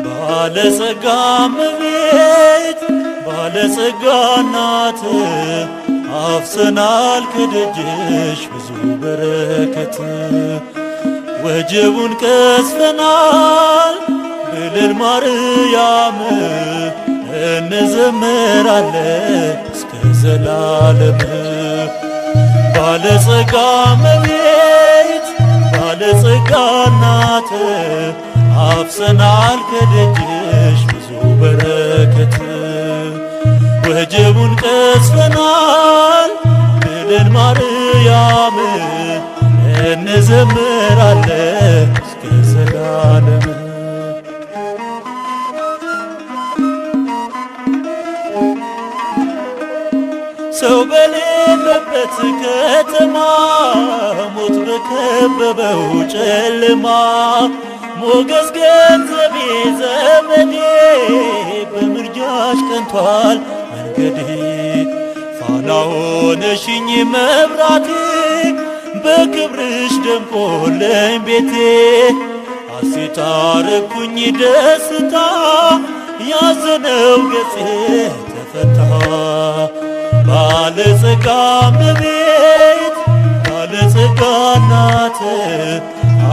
ባለጸጋ እመቤት ባለጸጋ እናት አፍሰናል ከደጅሽ ብዙ በረከት ወጀቡን ቀስፈናል ብለን ማርያም እንዘምራለን እስከ ዘላለም። ባለጸጋ እመቤት ባለጸጋ እናት አፍሰናል ከደጅሽ ብዙ በረከት ወጀቡን ቀስፈናል ብለን ማርያም እንዘምራለን እስከ ዘላለም። ሰው በሌለበት ከተማ ሞት በከበበው ጨለማ ሞገስ ገንዘቤ ዘመዴ በምርጃሽ ቀንቷል መንገዴ። ፋና ሆነሽኝ መብራቴ በክብርሽ ደምቆለኝ ቤቴ። ሐሴት አረኩኝ ደስታ ያዘነው ገጼ ተፈታ። ባለጸጋ እመቤት ባለጸጋ እናት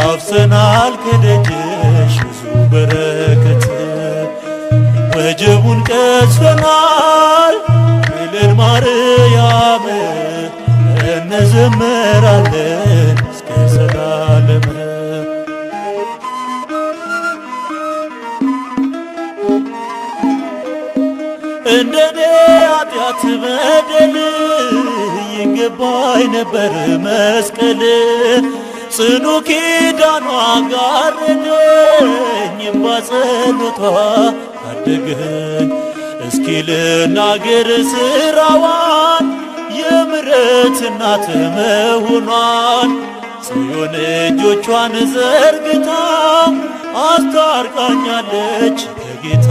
አፍሰናል ከደጅሽ ብዙ በረከት ወጀቡን ቀስፈናል ብለን ማርያም እንዘምራለን እስከ ዘላለም። እንደኔ ኃጢአት በደል ይገባኝ ነበር መስቀል ጽኑ ኪዳኗ ጋረደኝ በጸሎቷ ታደገኝ። እስኪ ልናገር ስራዋን የምሕረት እናት መሆኗን ጽዮን እጆቿን ዘርግታ አስታርቃኛለች ከጌታ።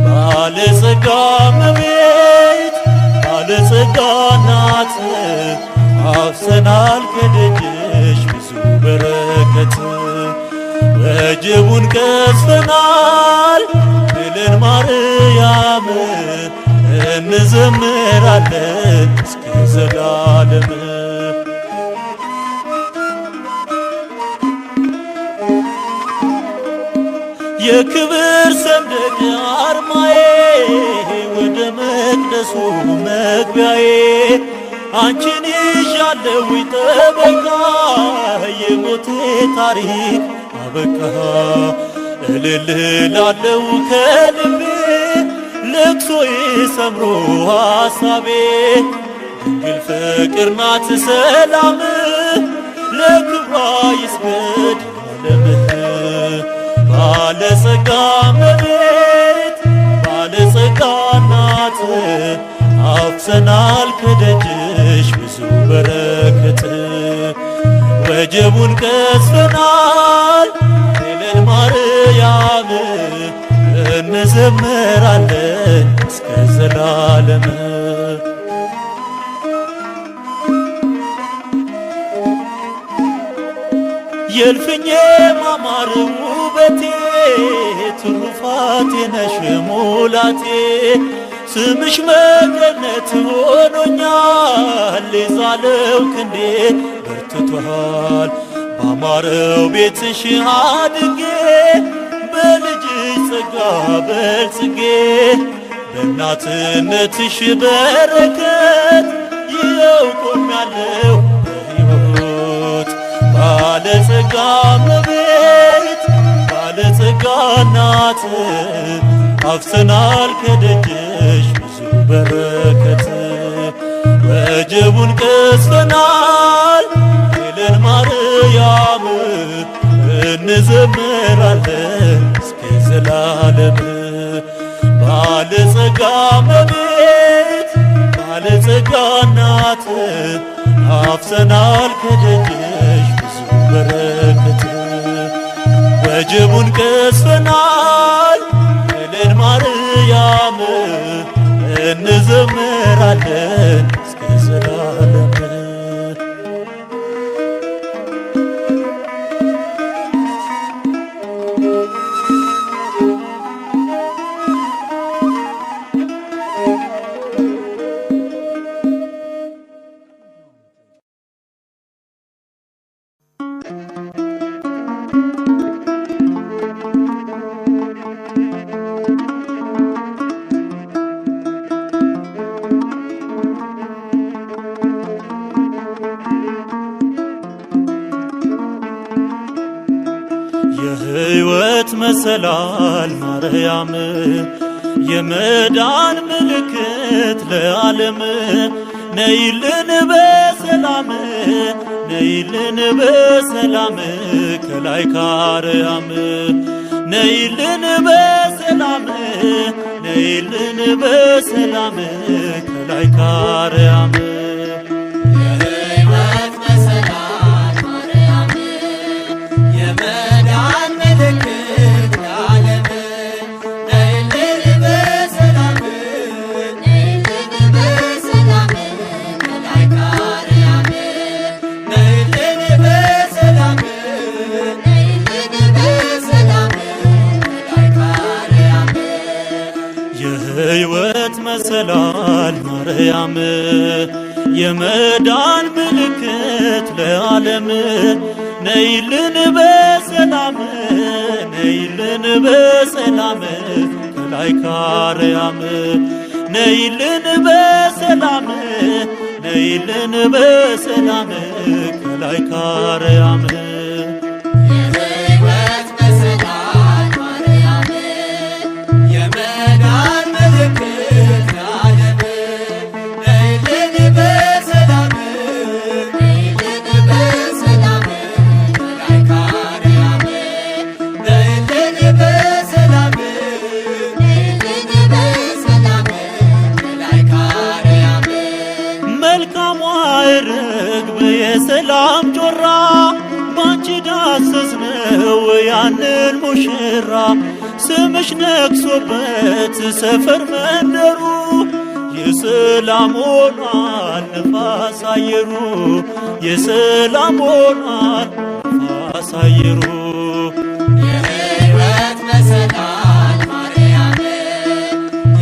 ባለጸጋ እመቤት ባለጸጋ እናት አፍሰናል ከደጅሽ ብዙ በረከት ወጀቡን ቀስፈናል ብለን ማርያም እንዘምራለን እስከ ዘላለም። የክብር ሰንደቅ አርማዬ ወደ መቅደሱ መግቢያዬ አንቺን ይዣለሁ ጠበቃ የሞቴ ታሪክ አበቃ። እልል እላለሁ ከልቤ ልቅሶዬ ሰምሮ ሐሳቤ ድንግል ፍቅር ናት ሰላም ለክብሯ ይስገድ ዓለም። ባለጸጋ እመቤት ባለጸጋ እናት አፍሰናል ከደጅሽ ብዙ በረከት ወጀቡን ቀስፈናል ብለን ማርያም እንዘምራለን እስከ ዘላለም። የእልፍኜ ማማር ውበቴ ትሩፋቴ ነሽ ሙላቴ ስምሽ መገነት ሆኖኛል የዛለው ክንዴ በርትቷል። ባማረው ቤትሽ አድጌ በልጅሽ ጸጋ በልጽጌ በእናትነትሽ በረከት ይኸው ቆሜያለሁ በሕይወት። ባለጸጋ እመቤት ባለጸጋ እናት አፍሰናል ከደጅሽ ብዙ በረከት ወጀቡን ቀስፈናል ብለን ማርያም እንዘምራለን እስከ ዘላለም። ባለጸጋ እመቤት ባለጸጋ እናት አፍሰናል ከደጅሽ ብዙ በረከት። ወጀቡን ቀስፈናል እልል ማርያም እንዘምራለን እስከ ዘላለም። የሕይወት መሰላል ማርያም የመዳን ምልክት ለዓለም ነይልን በሰላም ነይልን በሰላም ከላይ ካርያም ነይልን በሰላም ነይልን በሰላም ከላይ ካርያም የሕይወት መሰላል ማርያም የመዳን ምልክት ለዓለም ነይልን በሰላም ነይልን በሰላም ከላይ ካርያም ነይልን በሰላም ነይልን በሰላም ከላይ ካርያም የሰላም ጮራ ባንቺ ዳሰስነው ያንን ሙሽራ ስምሽ ነግሶበት ሰፈር መንደሩ የሰላም ሆኗል ነፋስ አየሩ የሰላም ሆኗል ነፋስ አየሩ የሕይወት መሰላል ማርያም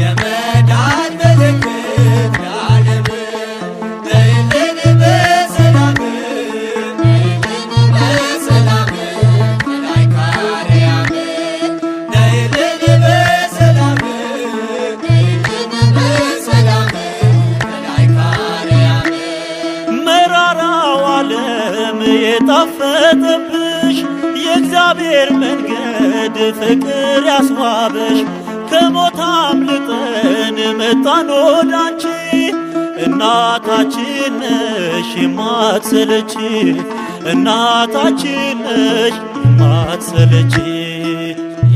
የመዳን ምልክት ለዓለም የጣፈጠብሽ የእግዚአብሔር መንገድ ፍቅር ያስዋበሽ ከሞት አምልጠን መጣን ወዳንቺ እናታችን ነሽ የማትሰለቺ እናታችን ነሽ የማትሰለቺ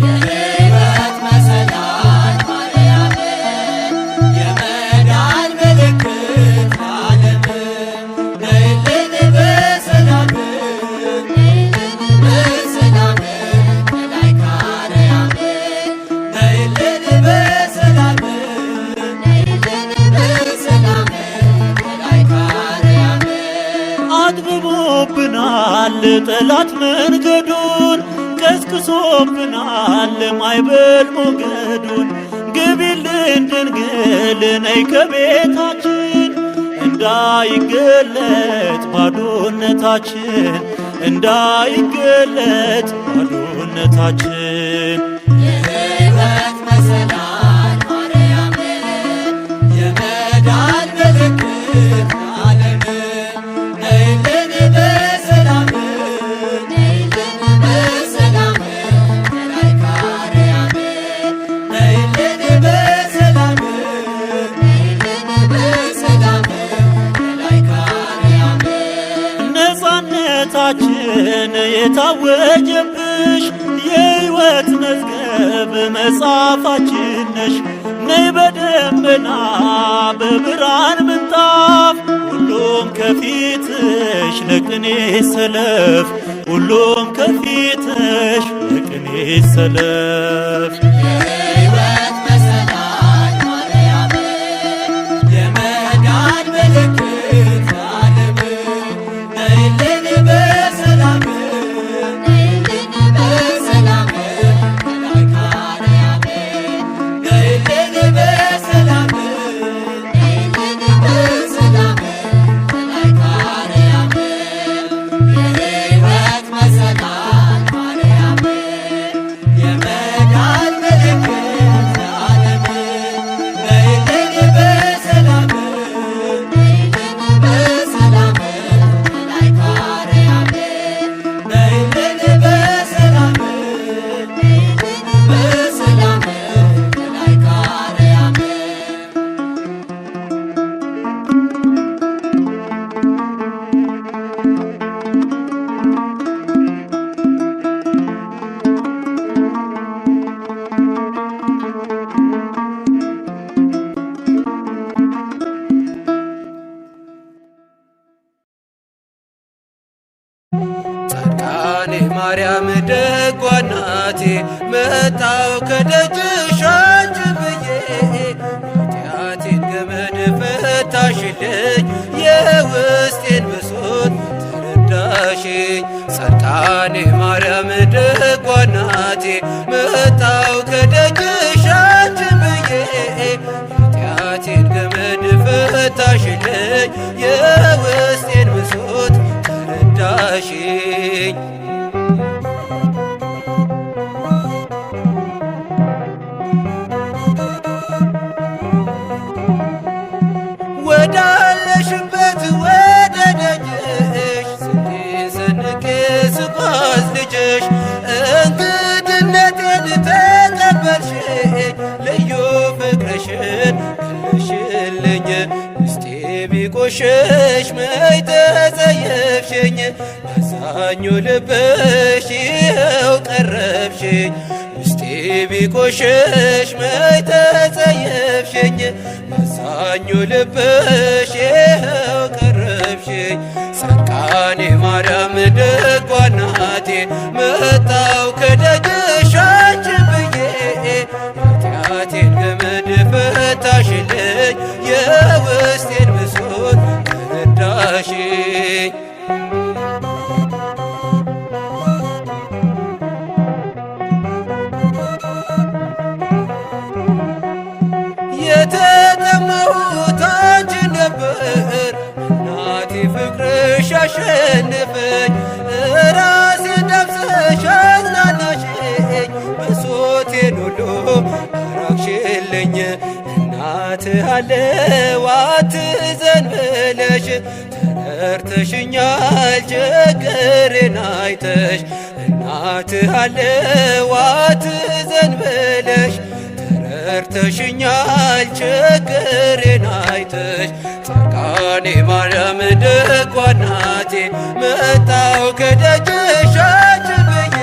የሕይወት መሰላል ማርያም የመዳን ምልክት ለዓለም ነይልን በሰላም አጥብቦብናል ጠላት መንገዱን ቀስቅሶብናል ማይበል ሞገዱን ግቢልን ድንግል ነይ ከቤታችን እንዳይገለጥ ባዶነታችን እንዳይገለጥ ባዶነታችን የሕይወት መሰላል ማርያም የመዳን ምልክት ለዓለም ነይልን በሰላም ነይልን በሰላም ከላይ ካርያም ነይልን በሰላም ነይልን በሰላም ከላይ ካርያም ነፃነታችን የታወጀብሽ የሕይወት መዝገብ መጽሐፋችን ነሽ ነይ በደመና በብርሃን ምንጣፍ ሁሉም ከፊት ለቅኔ ሰለፍ ሁሉም ከፊትሽ ለቅኔ ሰለፍ የሕይወት መሰላል ማርያም የመዳን ምልክት ለዓለም ነይልን በሰላም ነይልን በሰላም መላከ አርያም ነይልን በሰላም ነይልን በሰላም መላከ አርያም የሕይወት መሰላል ማርያም የመዳን ምልክት ለዓለም ነይልን በሰላም ነይልን በሰላም መላከ አርያም ነይልን በሰላም ነይልን በሰላም መላከ አርያም ጻድቃኔ ማርያም ደጓ እናቴ መጣው ከደጅሽ አንቺ ብዬ ኃጢአቴን ገመድ ፈታሽልኝ የውስጤን ብሶት ተረዳሽኝ። ጻድቃኔ ማርያም ደጓ እናቴ መጣው ከደጅሽ አንቺ ብዬ ኃጢአቴን ገመድ ፈታሽልኝ የውስጤን ብሶት ተረዳሽኝ። ወዳለሽበት ወደ ደጅሽ ስንቄን ሰንቄ ስጓዝ ልጅሽ እንግድነቴን ተቀበልሽኝ ልዩ ፍቅርሽን ገለሽልኝ። ውስጤ ቢቆሽሽ መች ተጸየፍሽኝ ባዛኙ ልብሽ ይኸው ቀረብሽኝ። ውስጤ ቢቆሽሽ መች ተጸየፍሽኝ ባዛኙ ልብሽ ይኸው ቀረብሽኝ። ጻድቃኔ ማርያም ደጓ እናቴ መጣው ከደጅሽ አንቺ ብዬ ኃጢአቴን ገመድ ፈታሽልኝ የውስጤን ብሶት ተረዳሽኝ። የተጠማሁት አንቺን ነበር እናቴ ፍቅርሽ አሸነፈኝ። ራሴን ዳብሰሽ አጽናናሽኝ ብሶቴን ሁሉ አራቅሽልኝ። እናትህ አለው አትዘን ብለሽ ተረድተሽኛል ችግሬን አይተሽ። እናትህ አለው አትዘን ብለሽ ተረድተሽኛል ችግሬን አይተሽ። ጻድቃኔ ማርያም ደጓ እናቴ መጣው ከደጅሽ አንቺ ብዬ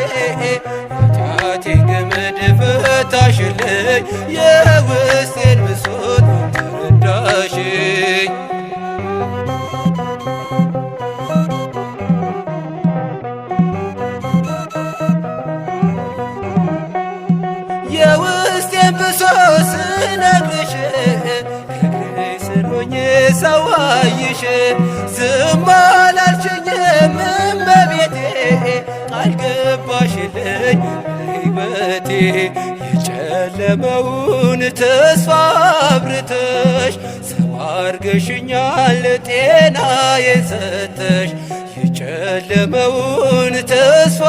ኃጢአቴን ገመድ ፈታሽልኝ የውስጤን ብሶት ተረዳሽኝ። የውስጤን ብሶት ስነግርሽ ከእግሬ ስር ሆኜ ሳዋይሽ ዝም አላልሽኝም እመቤቴ ቃል ገባሽልኝ በሕይወቴ የጨለመውን ተስፋ አብርተሽ ሰው አርገሽኛል ጤናዬን ሰተሽ። የጨለመውን ተስፋ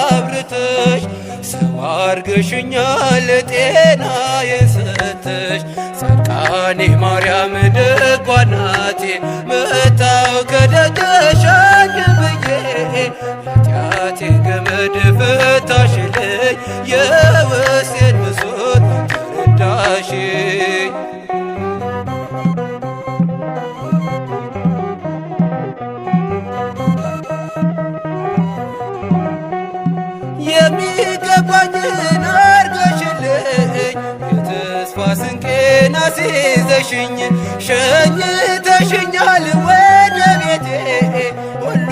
አብርተሽ ሰው አርገሽኛል ጤናዬን ሰተሽ። ጻድቃኔ ማርያም ደጓ እናቴ መጣው ከደጅሽ አንቺ ብዬ ኃጢአቴን ገመድ ፈታሽልኝ የውስጤን ብሶት ተረዳሽኝ። የሚገባኝን አርገሽልኝ የተስፋ ስንቄን አስይዘሽኝ ሸኝተሽኛል ወደ ቤቴ ሁሉ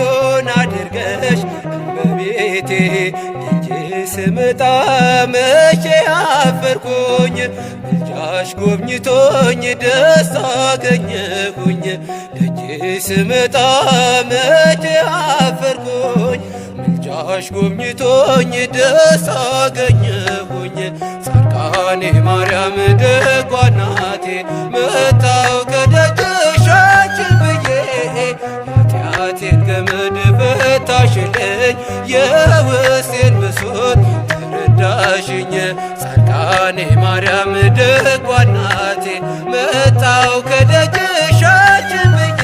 ስመጣ መቼ አፈርኩኝ ምልጃሽ ጎብኝቶኝ ደስታ አገኘሁኝ። ደጅ ስመጣ መቼ አፈርኩኝ ምልጃሽ ጎብኝቶኝ ደስታ አገኘሁኝ። ጻድቃኔ ማርያም ደጓ እናቴ መጣሁ ከደጅሽ አንቺን ብዬ ኃጢአቴን ገመድ ፈታሽልኝ የውስጤን ብሶት ተረዳሽኝ። ጻድቃኔ ማርያም ደጓ እናቴ መጣሁ ከደጅሽ አንቺን ብዬ